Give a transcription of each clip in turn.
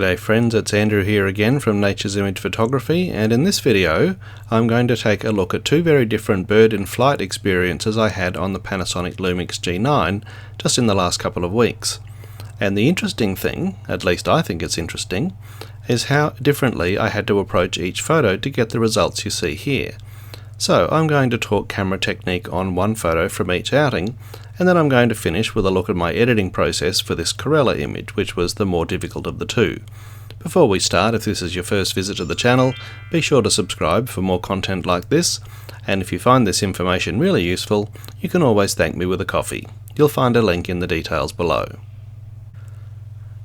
G'day friends, it's Andrew here again from Nature's Image Photography, and in this video I'm going to take a look at two very different bird in flight experiences I had on the Panasonic Lumix G9 just in the last couple of weeks. And the interesting thing, at least I think it's interesting, is how differently I had to approach each photo to get the results you see here. So I'm going to talk camera technique on one photo from each outing, and then I'm going to finish with a look at my editing process for this Corella image, which was the more difficult of the two. Before we start, if this is your first visit to the channel, be sure to subscribe for more content like this, and if you find this information really useful, you can always thank me with a coffee. You'll find a link in the details below.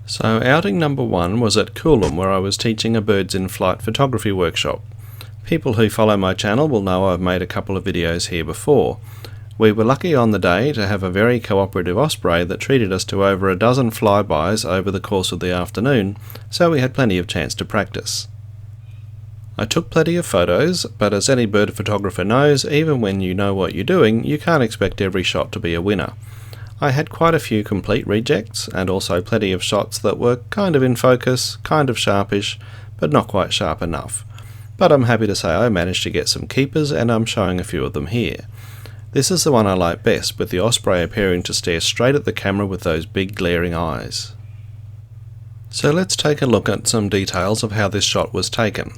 So outing number one was at Coolum, where I was teaching a birds in flight photography workshop. People who follow my channel will know I've made a couple of videos here before. We were lucky on the day to have a very cooperative osprey that treated us to over a dozen flybys over the course of the afternoon, so we had plenty of chance to practice. I took plenty of photos, but as any bird photographer knows, even when you know what you're doing, you can't expect every shot to be a winner. I had quite a few complete rejects, and also plenty of shots that were kind of in focus, kind of sharpish, but not quite sharp enough. But I'm happy to say I managed to get some keepers, and I'm showing a few of them here. This is the one I like best, with the osprey appearing to stare straight at the camera with those big glaring eyes. So let's take a look at some details of how this shot was taken.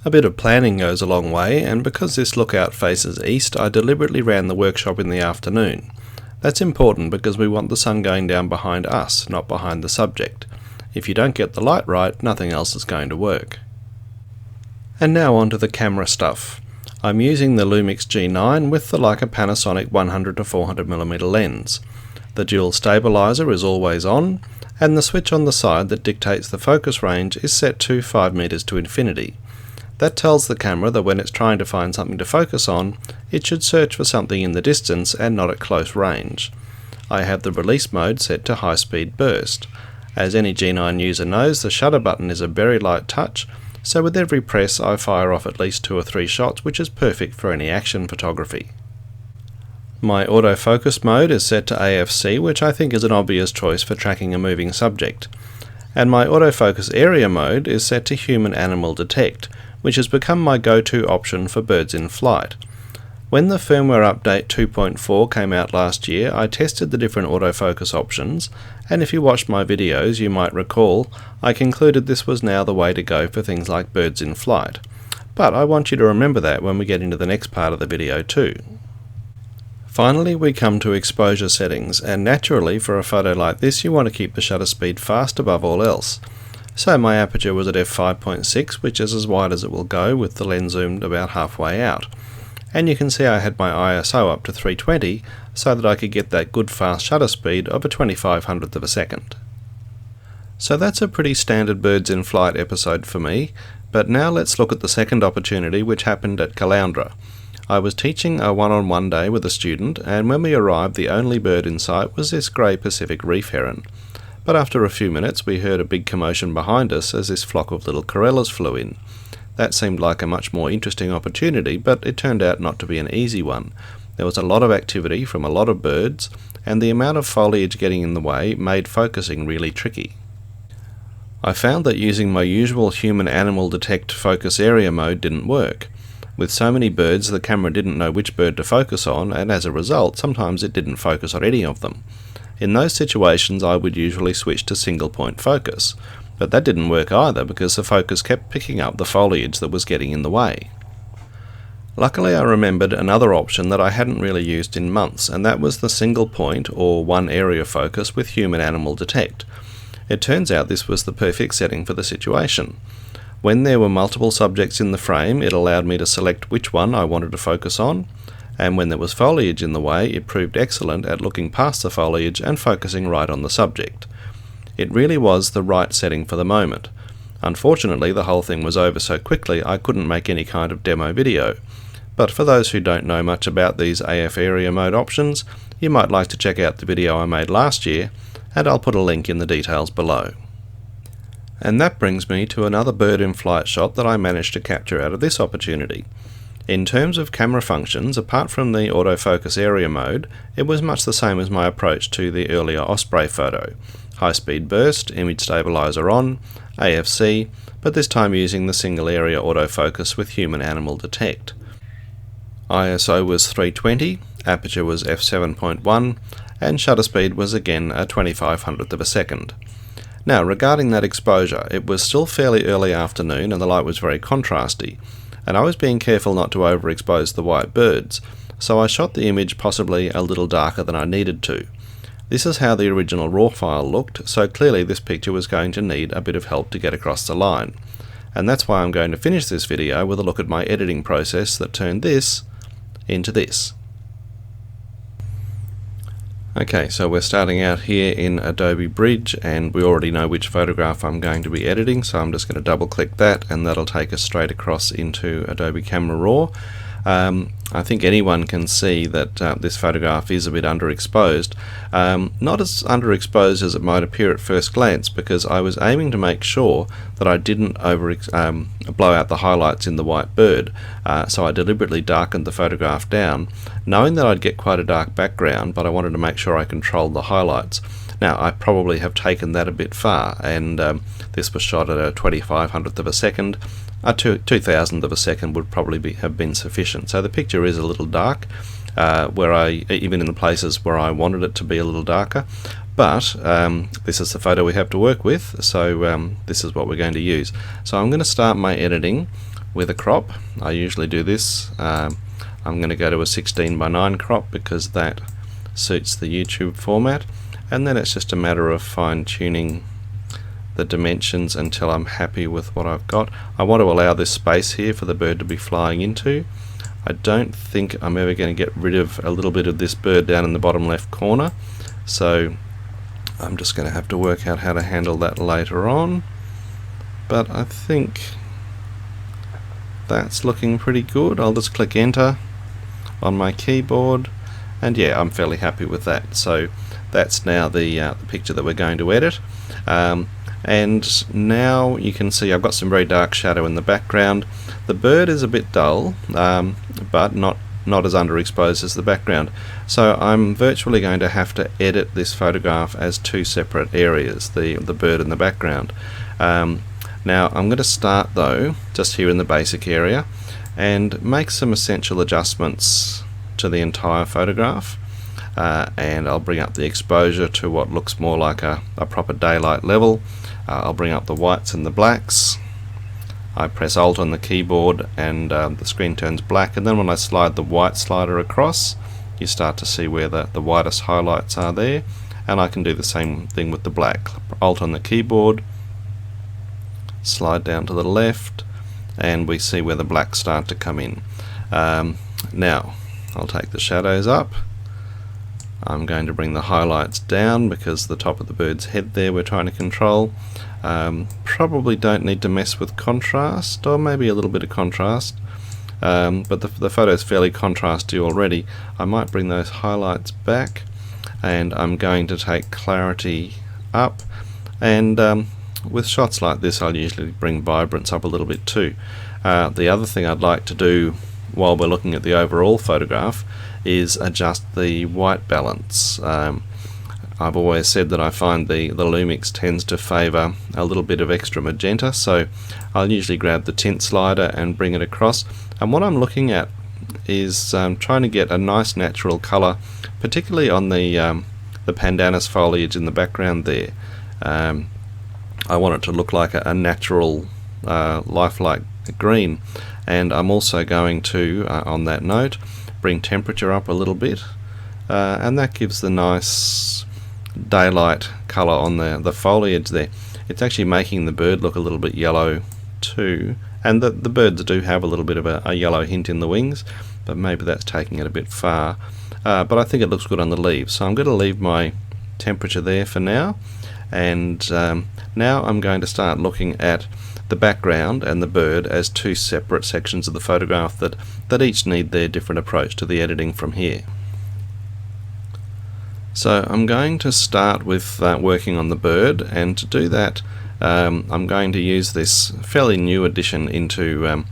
A bit of planning goes a long way, and because this lookout faces east, I deliberately ran the workshop in the afternoon. That's important because we want the sun going down behind us, not behind the subject. If you don't get the light right, nothing else is going to work. And now on to the camera stuff. I'm using the Lumix G9 with the Leica Panasonic 100-400mm lens. The dual stabilizer is always on, and the switch on the side that dictates the focus range is set to 5 meters to infinity. That tells the camera that when it's trying to find something to focus on, it should search for something in the distance and not at close range. I have the release mode set to high speed burst. As any G9 user knows, the shutter button is a very light touch, so with every press I fire off at least 2 or 3 shots, which is perfect for any action photography. My autofocus mode is set to AFC, which I think is an obvious choice for tracking a moving subject. And my autofocus area mode is set to human animal detect, which has become my go-to option for birds in flight. When the firmware update 2.4 came out last year, I tested the different autofocus options, and if you watched my videos you might recall I concluded this was now the way to go for things like birds in flight. But I want you to remember that when we get into the next part of the video too. Finally we come to exposure settings, and naturally for a photo like this you want to keep the shutter speed fast above all else. So my aperture was at f5.6, which is as wide as it will go with the lens zoomed about halfway out. And you can see I had my ISO up to 320 so that I could get that good fast shutter speed of a 2500th of a second. So that's a pretty standard birds in flight episode for me, but now let's look at the second opportunity which happened at Caloundra. I was teaching a one-on-one day with a student, and when we arrived the only bird in sight was this grey Pacific reef heron. But after a few minutes we heard a big commotion behind us as this flock of little Corellas flew in. That seemed like a much more interesting opportunity, but it turned out not to be an easy one. There was a lot of activity from a lot of birds, and the amount of foliage getting in the way made focusing really tricky. I found that using my usual human-animal detect focus area mode didn't work. With so many birds, the camera didn't know which bird to focus on, and as a result, sometimes it didn't focus on any of them. In those situations, I would usually switch to single-point focus. But that didn't work either because the focus kept picking up the foliage that was getting in the way. Luckily I remembered another option that I hadn't really used in months, and that was the single point or one area focus with human animal detect. It turns out this was the perfect setting for the situation. When there were multiple subjects in the frame, it allowed me to select which one I wanted to focus on, and when there was foliage in the way, it proved excellent at looking past the foliage and focusing right on the subject. It really was the right setting for the moment. Unfortunately, the whole thing was over so quickly I couldn't make any kind of demo video. But for those who don't know much about these AF area mode options, you might like to check out the video I made last year, and I'll put a link in the details below. And that brings me to another bird in flight shot that I managed to capture out of this opportunity. In terms of camera functions, apart from the autofocus area mode, it was much the same as my approach to the earlier osprey photo. high speed burst, image stabilizer on, AFC, but this time using the single area autofocus with human animal detect. ISO was 320, aperture was f7.1, and shutter speed was again a 2500th of a second. Now regarding that exposure, it was still fairly early afternoon and the light was very contrasty, and I was being careful not to overexpose the white birds, so I shot the image possibly a little darker than I needed to. This is how the original RAW file looked, so clearly this picture was going to need a bit of help to get across the line. And that's why I'm going to finish this video with a look at my editing process that turned this into this. Okay, so we're starting out here in Adobe Bridge, and we already know which photograph I'm going to be editing, so I'm just going to double click that and that'll take us straight across into Adobe Camera Raw. I think anyone can see that this photograph is a bit underexposed. Not as underexposed as it might appear at first glance, because I was aiming to make sure that I didn't blow out the highlights in the white bird, so I deliberately darkened the photograph down, knowing that I'd get quite a dark background, but I wanted to make sure I controlled the highlights. Now I probably have taken that a bit far, and this was shot at a 2500th of a second. A 2000th of a second would probably have been sufficient. So the picture is a little dark, even in the places where I wanted it to be a little darker. But this is the photo we have to work with, so this is what we're going to use. So I'm going to start my editing with a crop. I usually do this. I'm going to go to a 16:9 crop because that suits the YouTube format, and then it's just a matter of fine-tuning the dimensions until I'm happy with what I've got. I want to allow this space here for the bird to be flying into. I don't think I'm ever going to get rid of a little bit of this bird down in the bottom left corner, so I'm just going to have to work out how to handle that later on, but I think that's looking pretty good. I'll just click enter on my keyboard, and yeah, I'm fairly happy with that. So that's now the picture that we're going to edit. And now you can see I've got some very dark shadow in the background. The bird is a bit dull, but not as underexposed as the background. So I'm virtually going to have to edit this photograph as two separate areas, the bird and the background. Now I'm going to start though just here in the basic area and make some essential adjustments to the entire photograph. And I'll bring up the exposure to what looks more like a proper daylight level. I'll bring up the whites and the blacks. I press Alt on the keyboard and the screen turns black, and then when I slide the white slider across, you start to see where the whitest highlights are there, and I can do the same thing with the black. Alt on the keyboard, slide down to the left, and we see where the blacks start to come in. Now I'll take the shadows up. I'm going to bring the highlights down because the top of the bird's head there we're trying to control. Probably don't need to mess with contrast, or maybe a little bit of contrast, but the photo's fairly contrasty already. I might bring those highlights back, and I'm going to take clarity up, and with shots like this I'll usually bring vibrance up a little bit too. The other thing I'd like to do while we're looking at the overall photograph is adjust the white balance. I've always said that I find the Lumix tends to favour a little bit of extra magenta, so I'll usually grab the tint slider and bring it across, and what I'm looking at is trying to get a nice natural colour, particularly on the pandanus foliage in the background there. I want it to look like a natural lifelike green, and I'm also going to, on that note, bring temperature up a little bit, and that gives the nice daylight colour on the foliage there. It's actually making the bird look a little bit yellow too, and the birds do have a little bit of a yellow hint in the wings, but maybe that's taking it a bit far, but I think it looks good on the leaves, so I'm going to leave my temperature there for now, and now I'm going to start looking at the background and the bird as two separate sections of the photograph that each need their different approach to the editing from here. So I'm going to start with working on the bird, and to do that I'm going to use this fairly new addition into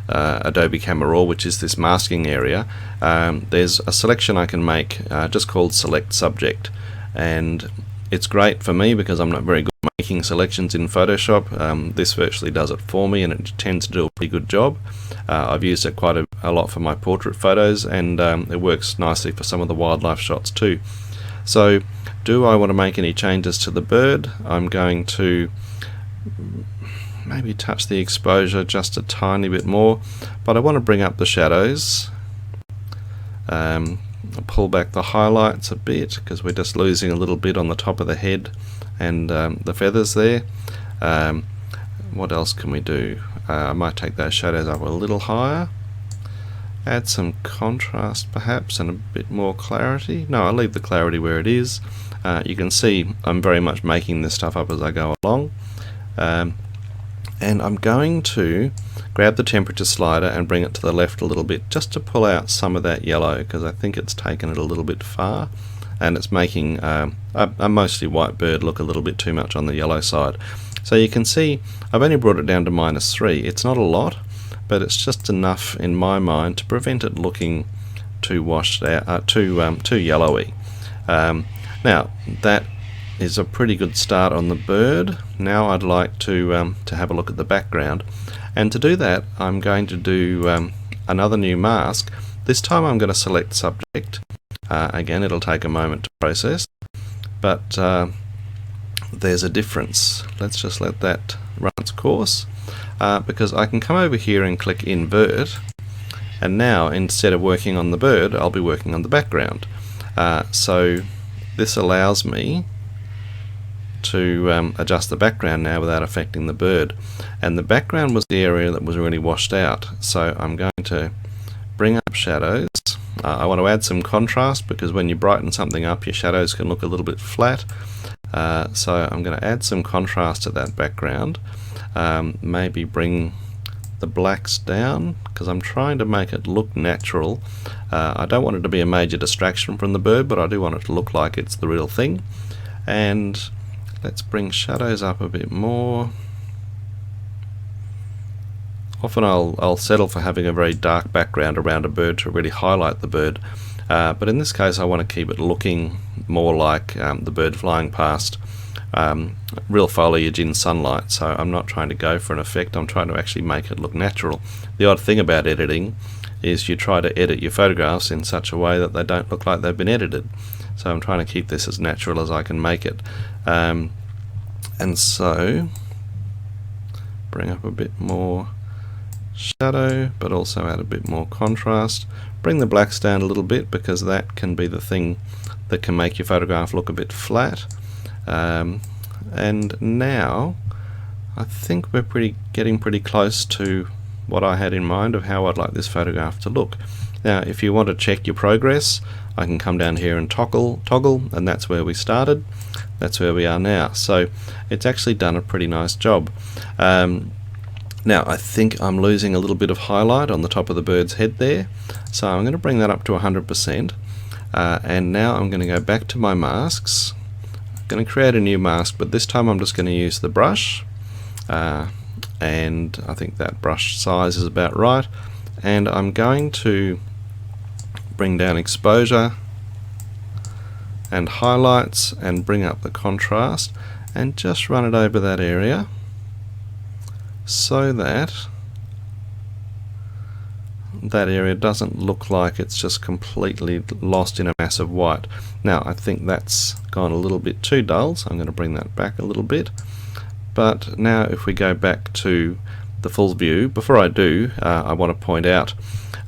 Adobe Camera Raw, which is this masking area. There's a selection I can make just called Select Subject, and It's great for me because I'm not very good at making selections in Photoshop. This virtually does it for me, and it tends to do a pretty good job. I've used it quite a lot for my portrait photos, and it works nicely for some of the wildlife shots too. So do I want to make any changes to the bird? I'm going to maybe touch the exposure just a tiny bit more, but I want to bring up the shadows. I'll pull back the highlights a bit because we're just losing a little bit on the top of the head and the feathers there. What else can we do? I might take those shadows up a little higher, add some contrast perhaps and a bit more clarity. No, I'll leave the clarity where it is. You can see I'm very much making this stuff up as I go along. And I'm going to grab the temperature slider and bring it to the left a little bit just to pull out some of that yellow, because I think it's taken it a little bit far and it's making a mostly white bird look a little bit too much on the yellow side. So you can see I've only brought it down to -3. It's not a lot, but it's just enough in my mind to prevent it looking too washed out, too yellowy. Now that is a pretty good start on the bird. Now I'd like to have a look at the background, and to do that I'm going to do another new mask. This time I'm going to select subject. Again, it'll take a moment to process, but there's a difference. Let's just let that run its course, because I can come over here and click invert, and now instead of working on the bird I'll be working on the background. So this allows me to adjust the background now without affecting the bird, and the background was the area that was really washed out. So I'm going to bring up shadows. I want to add some contrast because when you brighten something up your shadows can look a little bit flat. So I'm going to add some contrast to that background. Maybe bring the blacks down because I'm trying to make it look natural. I don't want it to be a major distraction from the bird, but I do want it to look like it's the real thing. And let's bring shadows up a bit more. Often I'll settle for having a very dark background around a bird to really highlight the bird, but in this case I want to keep it looking more like the bird flying past real foliage in sunlight. So I'm not trying to go for an effect, I'm trying to actually make it look natural. The odd thing about editing is you try to edit your photographs in such a way that they don't look like they've been edited. So I'm trying to keep this as natural as I can make it. And so bring up a bit more shadow, but also add a bit more contrast. Bring the blacks down a little bit because that can be the thing that can make your photograph look a bit flat. And now I think we're getting pretty close to what I had in mind of how I'd like this photograph to look. Now if you want to check your progress, I can come down here and toggle, and that's where we started, that's where we are now. So it's actually done a pretty nice job. Now I think I'm losing a little bit of highlight on the top of the bird's head there, so I'm going to bring that up to 100%, and now I'm going to go back to my masks. I'm going to create a new mask, but this time I'm just going to use the brush, and I think that brush size is about right, and I'm going to bring down exposure and highlights and bring up the contrast and just run it over that area so that that area doesn't look like it's just completely lost in a mass of white. Now I think that's gone a little bit too dull, so I'm going to bring that back a little bit. But now if we go back to the full view, before I do, I want to point out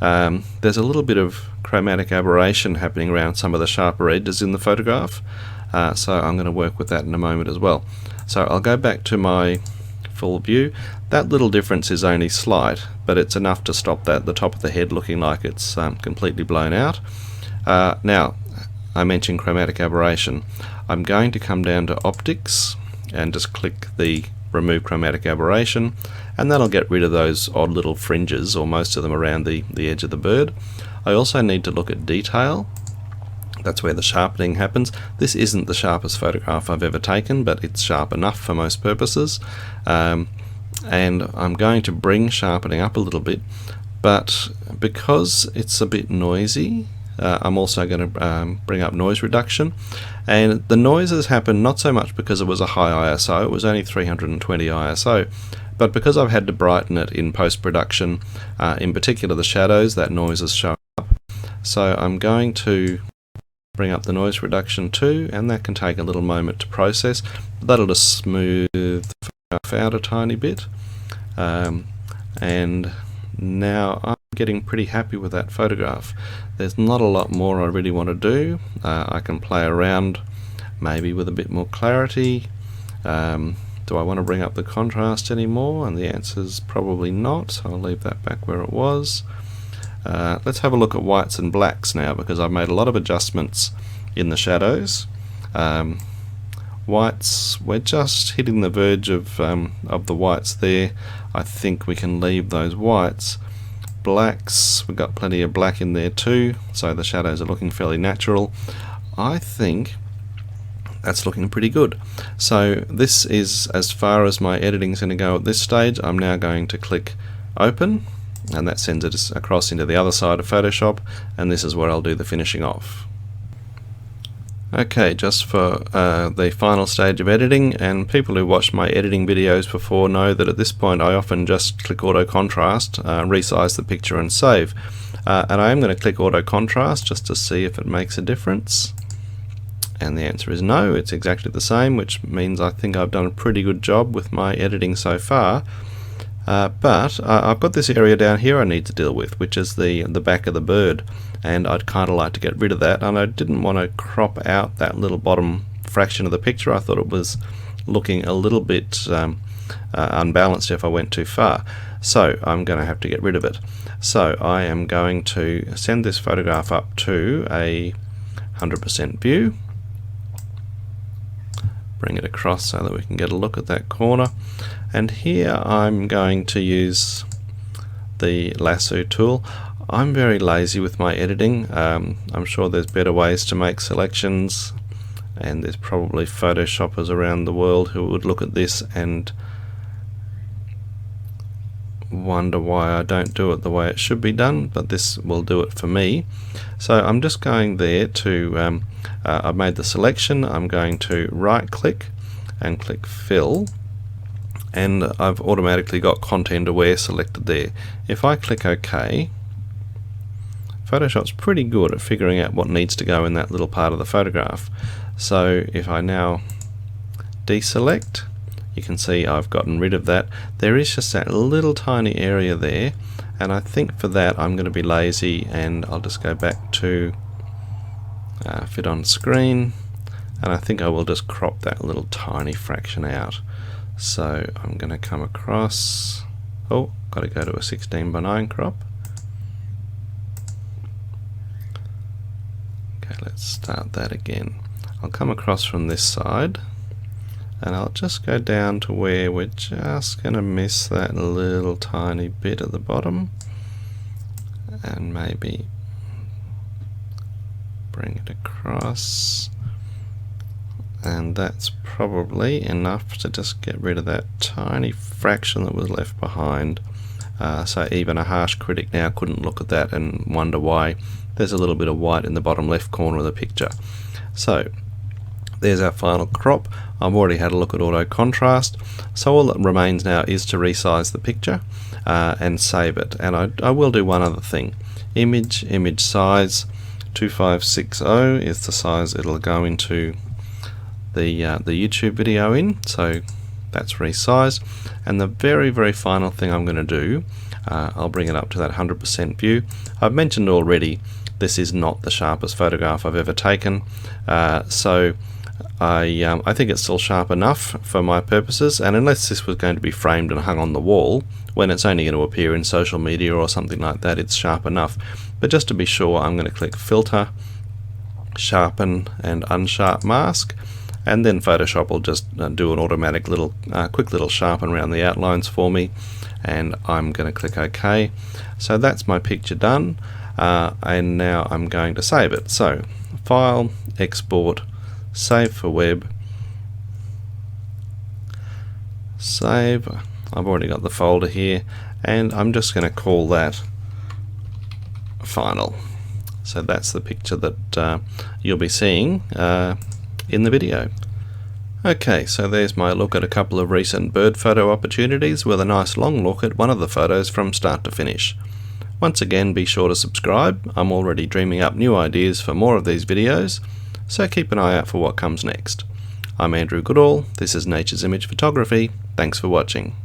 there's a little bit of chromatic aberration happening around some of the sharper edges in the photograph, so I'm going to work with that in a moment as well. So I'll go back to my full view. That little difference is only slight, but it's enough to stop the top of the head looking like it's completely blown out. Now I mentioned chromatic aberration. I'm going to come down to optics and just click the remove chromatic aberration, and that'll get rid of those odd little fringes, or most of them, around the edge of the bird. I also need to look at detail. That's where the sharpening happens. This isn't the sharpest photograph I've ever taken, but it's sharp enough for most purposes. And I'm going to bring sharpening up a little bit, but because it's a bit noisy, I'm also going to bring up noise reduction, and the noises happen not so much because it was a high ISO, it was only 320 ISO, but because I've had to brighten it in post-production, in particular the shadows, that noise is showing up. So I'm going to bring up the noise reduction too, and that can take a little moment to process. That'll just smooth the photograph out a tiny bit, and now I'm getting pretty happy with that photograph. There's not a lot more I really want to do. I can play around maybe with a bit more clarity. Do I want to bring up the contrast anymore? And the answer is probably not, so I'll leave that back where it was. Let's have a look at whites and blacks now, because I've made a lot of adjustments in the shadows. Whites, we're just hitting the verge of the whites there. I think we can leave those whites. Blacks, we've got plenty of black in there too, so the shadows are looking fairly natural. I think that's looking pretty good. So this is as far as my editing is going to go at this stage. I'm now going to click open, and that sends it across into the other side of Photoshop, and this is where I'll do the finishing off. Okay, just for the final stage of editing, and people who watched my editing videos before know that at this point I often just click auto contrast, resize the picture and save. And I am going to click auto contrast just to see if it makes a difference. And the answer is no, it's exactly the same, which means I think I've done a pretty good job with my editing so far. But I've got this area down here I need to deal with, which is the back of the bird, and I'd kind of like to get rid of that, and I didn't want to crop out that little bottom fraction of the picture. I thought it was looking a little bit unbalanced if I went too far, so I'm going to have to get rid of it. So I am going to send this photograph up to a 100% view, bring it across so that we can get a look at that corner, and here I'm going to use the lasso tool. I'm very lazy with my editing. I'm sure there's better ways to make selections, and there's probably Photoshoppers around the world who would look at this and wonder why I don't do it the way it should be done, but this will do it for me. So I'm just going there to I've made the selection. I'm going to right click and click fill, and I've automatically got content aware selected there. If I click OK, Photoshop's pretty good at figuring out what needs to go in that little part of the photograph. So if I now deselect, you can see I've gotten rid of that. There is just that little tiny area there, and I think for that I'm going to be lazy, and I'll just go back to fit on screen, and I think I will just crop that little tiny fraction out. So I'm going to come across, oh, got to go to a 16:9 crop. Okay, let's start that again. I'll come across from this side, and I'll just go down to where we're just going to miss that little tiny bit at the bottom, and maybe bring it across, and that's probably enough to just get rid of that tiny fraction that was left behind. So even a harsh critic now couldn't look at that and wonder why there's a little bit of white in the bottom left corner of the picture. So there's our final crop. I've already had a look at auto contrast, so all that remains now is to resize the picture and save it. And I will do one other thing. Image size 2560 is the size it'll go into the YouTube video in, so that's resized. And the very final thing I'm going to do, I'll bring it up to that 100% view. I've mentioned already this is not the sharpest photograph I've ever taken, so I think it's still sharp enough for my purposes, and unless this was going to be framed and hung on the wall, when it's only going to appear in social media or something like that, it's sharp enough. But just to be sure, I'm going to click Filter, Sharpen and Unsharp Mask, and then Photoshop will just do an automatic little quick little sharpen around the outlines for me, and I'm going to click OK. So that's my picture done, and now I'm going to save it. So File, Export, Save for Web, Save. I've already got the folder here, and I'm just going to call that Final. So that's the picture that you'll be seeing in the video. Okay, so there's my look at a couple of recent bird photo opportunities with a nice long look at one of the photos from start to finish. Once again, be sure to subscribe. I'm already dreaming up new ideas for more of these videos, so keep an eye out for what comes next. I'm Andrew Goodall, this is Nature's Image Photography. Thanks for watching.